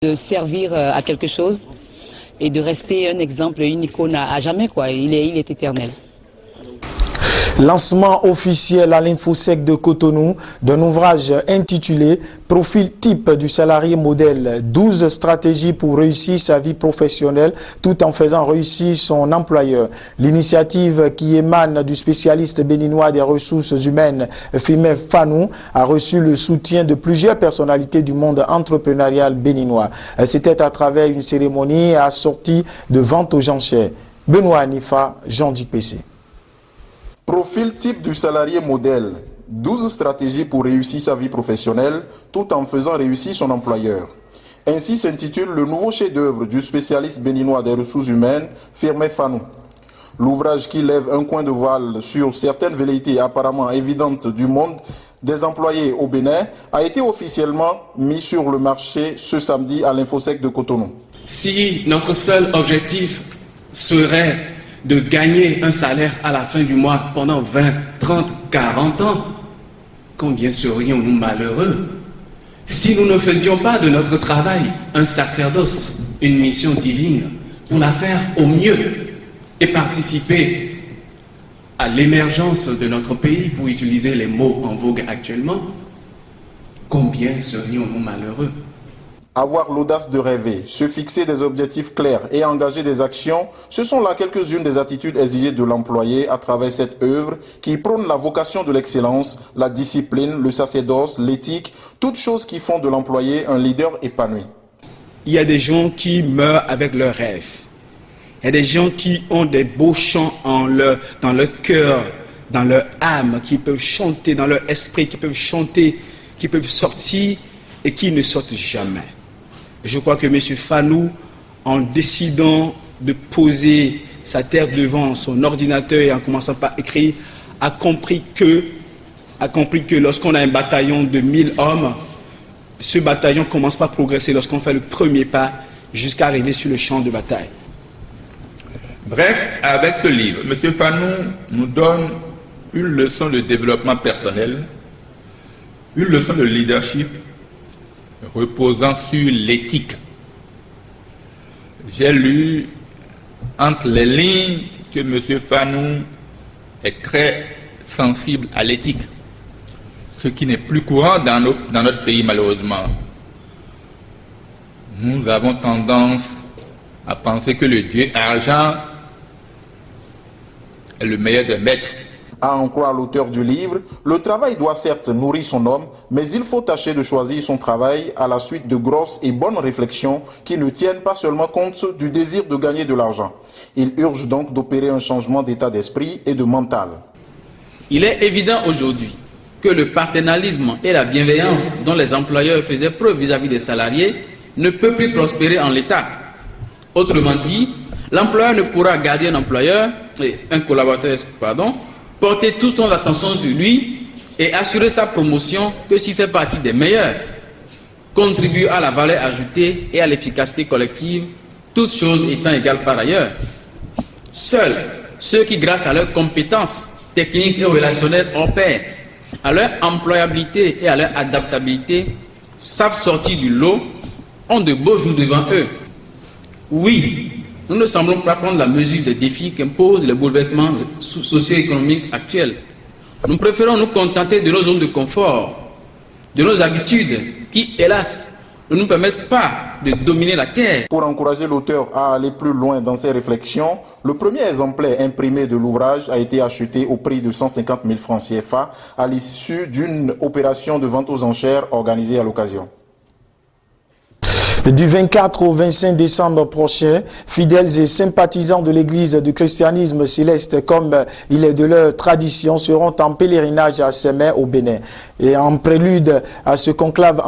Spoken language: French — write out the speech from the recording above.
de servir à quelque chose et de rester un exemple, une icône à jamais, quoi. Il est éternel. Lancement officiel à l'Infosec de Cotonou d'un ouvrage intitulé « Profil type du salarié modèle, 12 stratégies pour réussir sa vie professionnelle tout en faisant réussir son employeur ». L'initiative qui émane du spécialiste béninois des ressources humaines Firmin Fanou a reçu le soutien de plusieurs personnalités du monde entrepreneurial béninois. C'était à travers une cérémonie assortie de vente aux enchères. Benoît Anifa, Jean-Dic PC. Profil type du salarié modèle, 12 stratégies pour réussir sa vie professionnelle tout en faisant réussir son employeur. Ainsi s'intitule le nouveau chef-d'œuvre du spécialiste béninois des ressources humaines, Firmin Fanou. L'ouvrage qui lève un coin de voile sur certaines velléités apparemment évidentes du monde des employés au Bénin a été officiellement mis sur le marché ce samedi à l'Infosec de Cotonou. Si notre seul objectif serait de gagner un salaire à la fin du mois pendant 20, 30, 40 ans, combien serions-nous malheureux si nous ne faisions pas de notre travail un sacerdoce, une mission divine, pour la faire au mieux et participer à l'émergence de notre pays, pour utiliser les mots en vogue actuellement, combien serions-nous malheureux? Avoir l'audace de rêver, se fixer des objectifs clairs et engager des actions, ce sont là quelques-unes des attitudes exigées de l'employé à travers cette œuvre qui prône la vocation de l'excellence, la discipline, le sacerdoce, l'éthique, toutes choses qui font de l'employé un leader épanoui. Il y a des gens qui meurent avec leurs rêves. Il y a des gens qui ont des beaux chants dans leur cœur, dans leur âme, qui peuvent chanter dans leur esprit, qui peuvent chanter, qui peuvent sortir et qui ne sortent jamais. Je crois que M. Fanou, en décidant de poser sa terre devant son ordinateur et en commençant par écrire, a compris que lorsqu'on a un bataillon de 1000 hommes, ce bataillon commence par progresser lorsqu'on fait le premier pas jusqu'à arriver sur le champ de bataille. Bref, avec ce livre, M. Fanou nous donne une leçon de développement personnel, une leçon de leadership reposant sur l'éthique. J'ai lu entre les lignes que M. Fanou est très sensible à l'éthique, ce qui n'est plus courant dans notre pays malheureusement. Nous avons tendance à penser que le Dieu argent est le meilleur des maîtres. À en croire l'auteur du livre, le travail doit certes nourrir son homme, mais il faut tâcher de choisir son travail à la suite de grosses et bonnes réflexions qui ne tiennent pas seulement compte du désir de gagner de l'argent. Il urge donc d'opérer un changement d'état d'esprit et de mental. Il est évident aujourd'hui que le paternalisme et la bienveillance dont les employeurs faisaient preuve vis-à-vis des salariés ne peut plus prospérer en l'État. Autrement dit, l'employeur ne pourra garder un collaborateur, porter toute son attention sur lui et assurer sa promotion que s'il fait partie des meilleurs, contribuer à la valeur ajoutée et à l'efficacité collective, toutes choses étant égales par ailleurs. Seuls ceux qui, grâce à leurs compétences techniques et relationnelles hors pair, à leur employabilité et à leur adaptabilité, savent sortir du lot, ont de beaux jours devant eux. Oui, nous ne semblons pas prendre la mesure des défis qu'imposent les bouleversements socio-économiques actuels. Nous préférons nous contenter de nos zones de confort, de nos habitudes qui, hélas, ne nous permettent pas de dominer la terre. Pour encourager l'auteur à aller plus loin dans ses réflexions, le premier exemplaire imprimé de l'ouvrage a été acheté au prix de 150 000 francs CFA à l'issue d'une opération de vente aux enchères organisée à l'occasion. Du 24 au 25 décembre prochain, fidèles et sympathisants de l'église du christianisme céleste, comme il est de leur tradition, seront en pèlerinage à Sémé au Bénin. Et en prélude à ce conclave